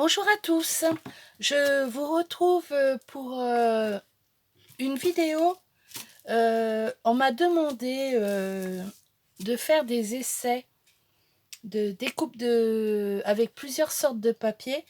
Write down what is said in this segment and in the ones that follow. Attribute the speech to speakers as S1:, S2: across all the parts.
S1: Bonjour à tous, je vous retrouve pour une vidéo. On m'a demandé de faire des essais de découpe avec plusieurs sortes de papier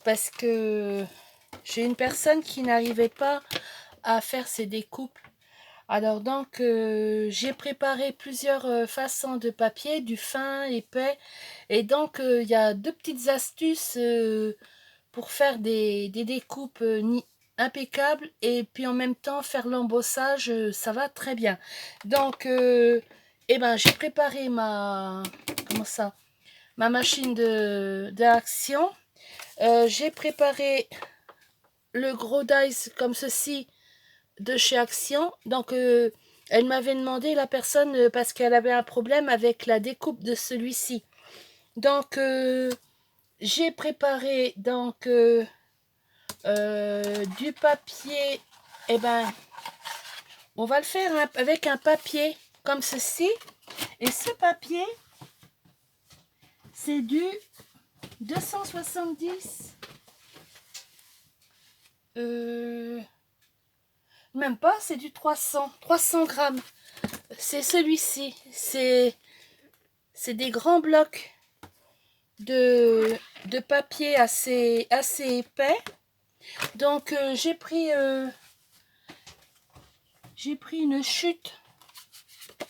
S1: parce que j'ai une personne qui n'arrivait pas à faire ses découpes. Alors donc j'ai préparé plusieurs façons de papier, du fin, épais, et donc il y a deux petites astuces pour faire des découpes impeccables, et puis en même temps faire l'embossage, ça va très bien. Donc eh ben, j'ai préparé ma machine d'action. J'ai préparé le gros dice comme ceci de chez Action. Donc elle m'avait demandé, la personne, parce qu'elle avait un problème avec la découpe de celui-ci. Donc j'ai préparé donc du papier. Eh ben, on va le faire avec un papier comme ceci. Et ce papier, c'est du 270. Même pas, c'est du 300 grammes. C'est celui-ci. C'est des grands blocs de papier assez épais. Donc j'ai pris une chute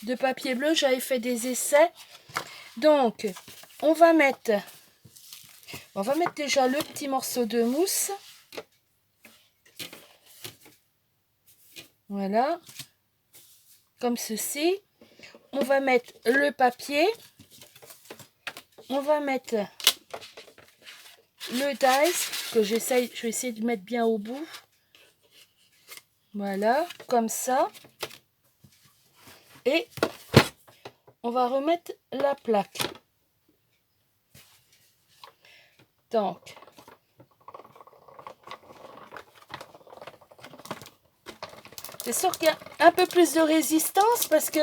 S1: de papier bleu. J'avais fait des essais. Donc on va mettre déjà le petit morceau de mousse. Voilà, comme ceci. On va mettre le papier. On va mettre le dice que je vais essayer de mettre bien au bout. Voilà, comme ça. Et on va remettre la plaque. Donc, c'est sûr qu'il y a un peu plus de résistance parce que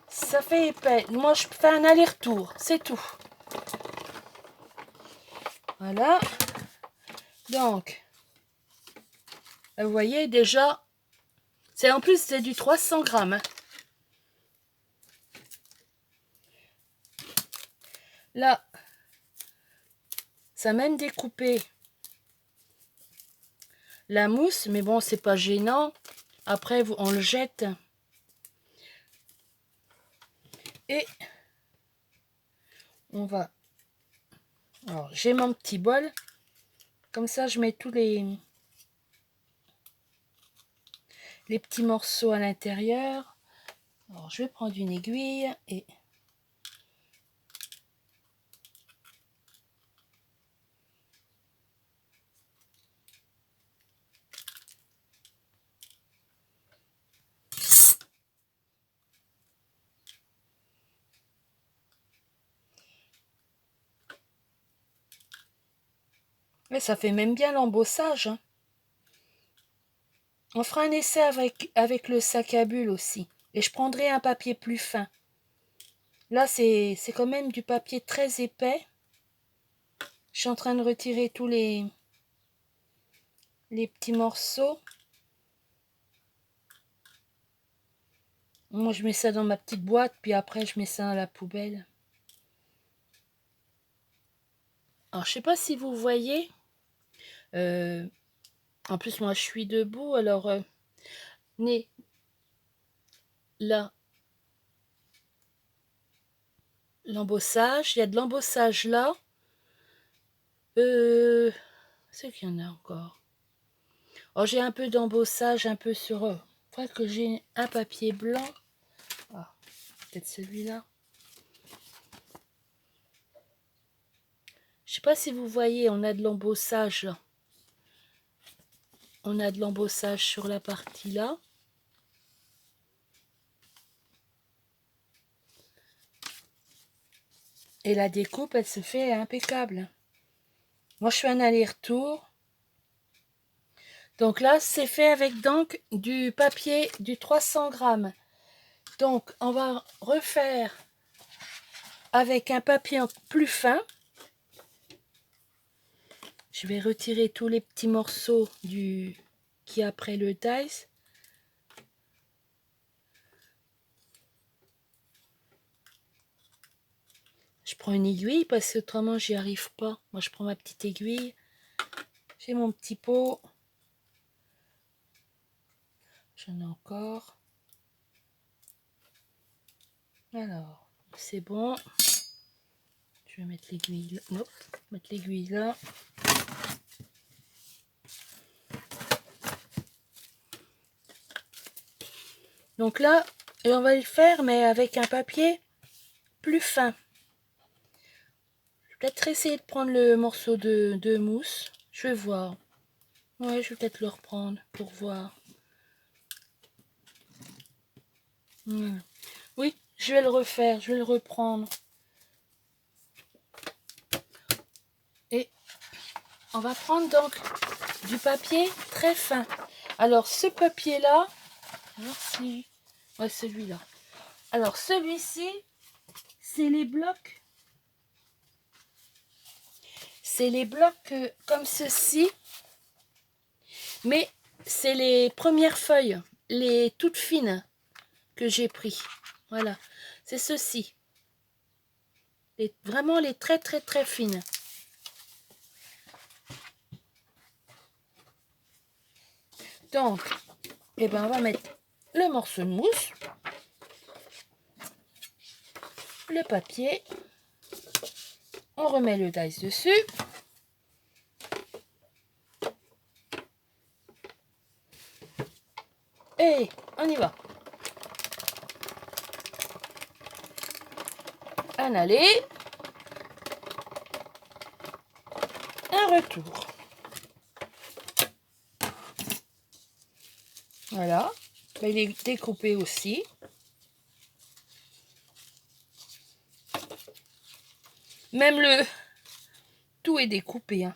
S1: ça fait épais. Moi, je fais un aller-retour, c'est tout. Voilà. Donc, vous voyez déjà, en plus c'est du 300 grammes. Là, ça a même découpé la mousse, mais bon, c'est pas gênant. Après, on le jette. Et on va... Alors, j'ai mon petit bol. Comme ça, je mets tous les petits morceaux à l'intérieur. Alors, je vais prendre une aiguille et... Mais ça fait même bien l'embossage. Hein. On fera un essai avec le sac à bulles aussi. Et je prendrai un papier plus fin. Là, c'est quand même du papier très épais. Je suis en train de retirer tous les petits morceaux. Moi, je mets ça dans ma petite boîte, puis après, je mets ça à la poubelle. Alors, je sais pas si vous voyez. En plus, moi, je suis debout, alors... là, l'embossage. Il y a de l'embossage là. C'est qu'il y en a encore. Oh, j'ai un peu d'embossage, un peu sur... Il faudrait que j'ai un papier blanc. Ah, peut-être celui-là. Je sais pas si vous voyez, on a de l'embossage là. On a de l'embossage sur la partie là. Et la découpe, elle se fait impeccable. Moi, je fais un aller-retour. Donc là, c'est fait avec donc du papier du 300 grammes. Donc, on va refaire avec un papier plus fin. Je vais retirer tous les petits morceaux qui est après le dice. Je prends une aiguille parce que autrement j'y arrive pas. Moi je prends ma petite aiguille. J'ai mon petit pot. J'en ai encore. Alors, c'est bon. Je vais mettre l'aiguille là. Hop, mettre l'aiguille là. Donc là, on va le faire, mais avec un papier plus fin. Je vais peut-être essayer de prendre le morceau de mousse. Je vais voir. Ouais, je vais peut-être le reprendre pour voir. Voilà. Oui, je vais le refaire, je vais le reprendre. Et on va prendre donc du papier très fin. Alors ce papier-là, alors si... ouais, celui-là. Alors celui-ci, c'est les blocs. C'est les blocs comme ceci. Mais c'est les premières feuilles, les toutes fines que j'ai pris. Voilà, c'est ceci. Vraiment les très très très fines. Donc, eh ben, on va mettre le morceau de mousse, le papier, on remet le dice dessus. Et on y va. Un aller, un retour. Voilà, il est découpé aussi. Même tout est découpé. Hein.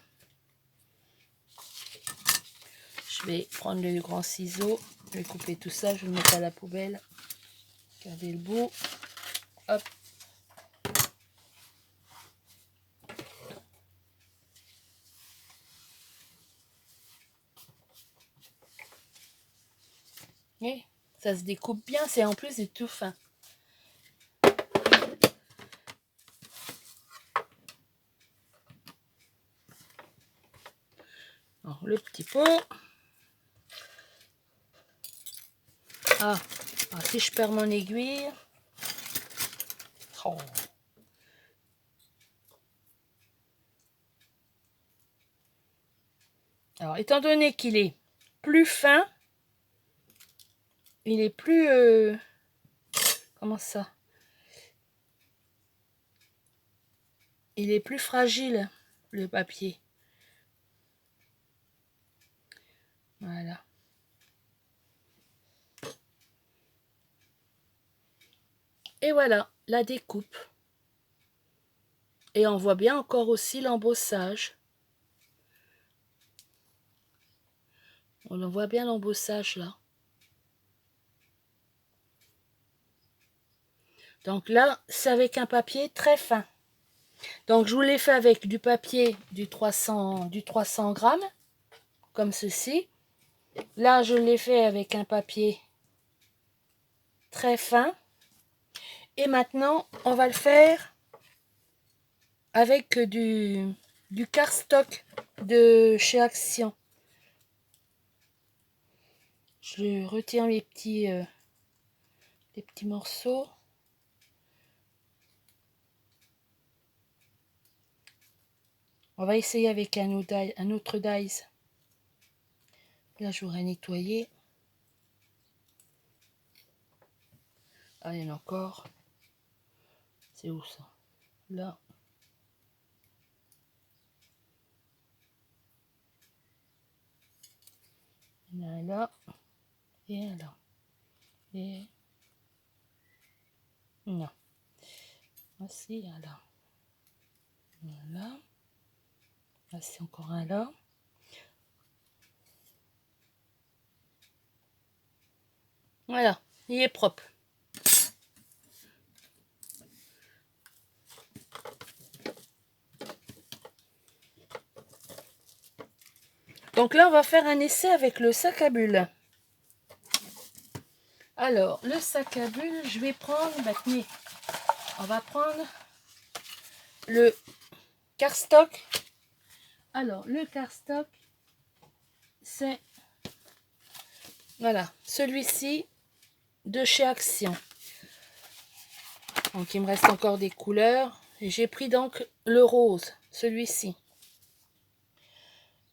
S1: Je vais prendre le grand ciseau, je vais couper tout ça, je vais le mettre à la poubelle. Regardez le bout. Hop. Et ça se découpe bien, c'est en plus c'est tout fin. Alors, le petit pot. Ah, si je perds mon aiguille. Oh. Alors, étant donné qu'il est plus fin, il est plus... comment ça? Il est plus fragile, le papier. Voilà. Et voilà, la découpe. Et on voit bien encore aussi l'embossage. On en voit bien l'embossage là. Donc là, c'est avec un papier très fin. Donc je vous l'ai fait avec du papier du 300 grammes, comme ceci. Là, je l'ai fait avec un papier très fin. Et maintenant, on va le faire avec du cardstock de chez Action. Je retire les petits morceaux. On va essayer avec un autre dice. Là, je voudrais nettoyer. Ah, il y en a encore. C'est où ça? Là. Il y en a un là. Et un là. Et... non. Voici un là. Voilà. Voici encore un là. Voilà. Il est propre. Donc là, on va faire un essai avec le sac à bulles. Alors, le sac à bulles, je vais prendre, tenez, on va prendre le cardstock. Alors, le cardstock, c'est, voilà, celui-ci de chez Action. Donc, il me reste encore des couleurs. Et j'ai pris donc le rose, celui-ci.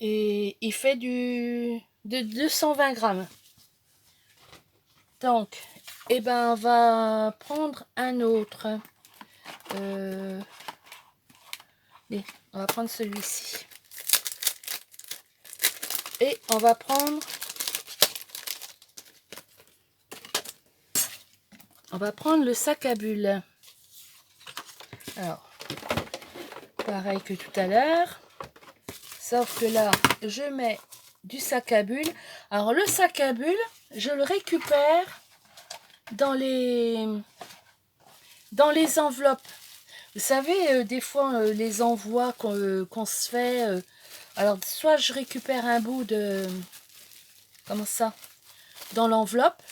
S1: Et il fait de 220 grammes. Donc, eh ben, on va prendre un autre. On va prendre celui-ci. Et on va prendre... On va prendre le sac à bulles. Alors, pareil que tout à l'heure. Sauf que là, je mets du sac à bulles. Alors, le sac à bulles, je le récupère dans les enveloppes. Vous savez, des fois, les envois qu'on se fait... alors, soit je récupère un bout de... Comment ça? Dans l'enveloppe.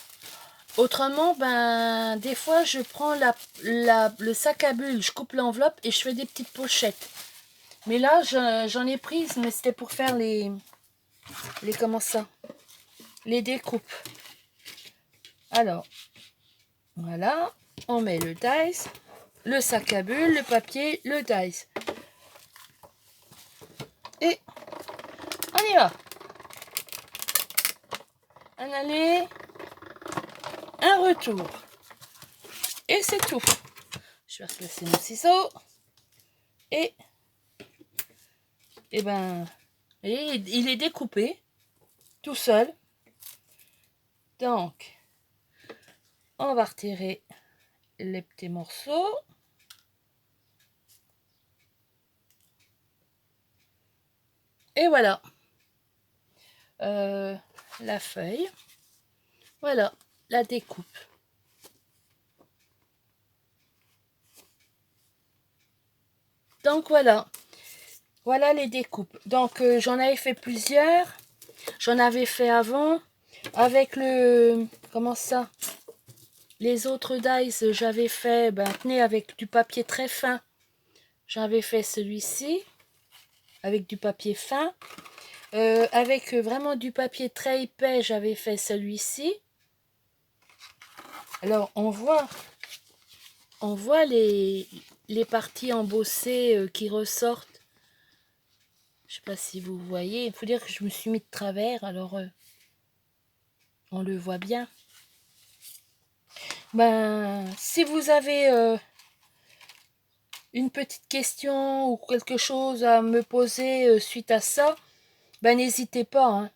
S1: Autrement, ben, des fois, je prends le sac à bulles, je coupe l'enveloppe et je fais des petites pochettes. Mais là, j'en ai prise, mais c'était pour faire les comment ça? Les découpes. Alors, voilà, on met le dies, le sac à bulles, le papier, le dies. Et on y va. Un aller, un retour. Et c'est tout. Je vais replacer mon ciseau. Et ben, il est découpé tout seul. Donc, on va retirer les petits morceaux. Et voilà. La feuille. Voilà, la découpe. Donc voilà. Voilà les découpes. Donc j'en avais fait plusieurs. J'en avais fait avant. Avec le... Comment ça? Les autres dies, j'avais fait... tenez, avec du papier très fin. J'avais fait celui-ci. Avec du papier fin. Avec vraiment du papier très épais, j'avais fait celui-ci. Alors, on voit les parties embossées qui ressortent. Je sais pas si vous voyez. Il faut dire que je me suis mis de travers, alors on le voit bien. Si vous avez une petite question ou quelque chose à me poser suite à ça, n'hésitez pas. Hein.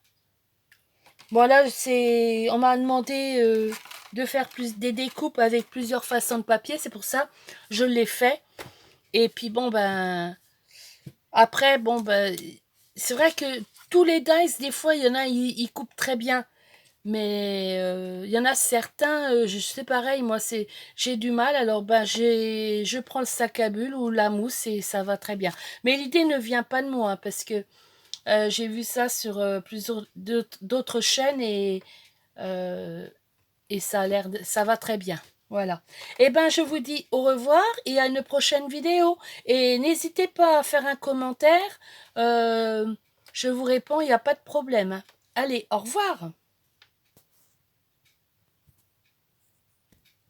S1: Bon là, on m'a demandé de faire des découpes avec plusieurs façons de papier, c'est pour ça je l'ai fait. Et puis bon après c'est vrai que tous les dies, des fois il y en a ils coupent très bien, mais il y en a certains, je sais pareil, moi j'ai du mal, alors je prends le sac à bulles ou la mousse et ça va très bien. Mais l'idée ne vient pas de moi, hein, parce que j'ai vu ça sur plusieurs d'autres chaînes et ça va très bien. Voilà. Et je vous dis au revoir et à une prochaine vidéo. Et n'hésitez pas à faire un commentaire. Je vous réponds, il n'y a pas de problème. Allez, au revoir.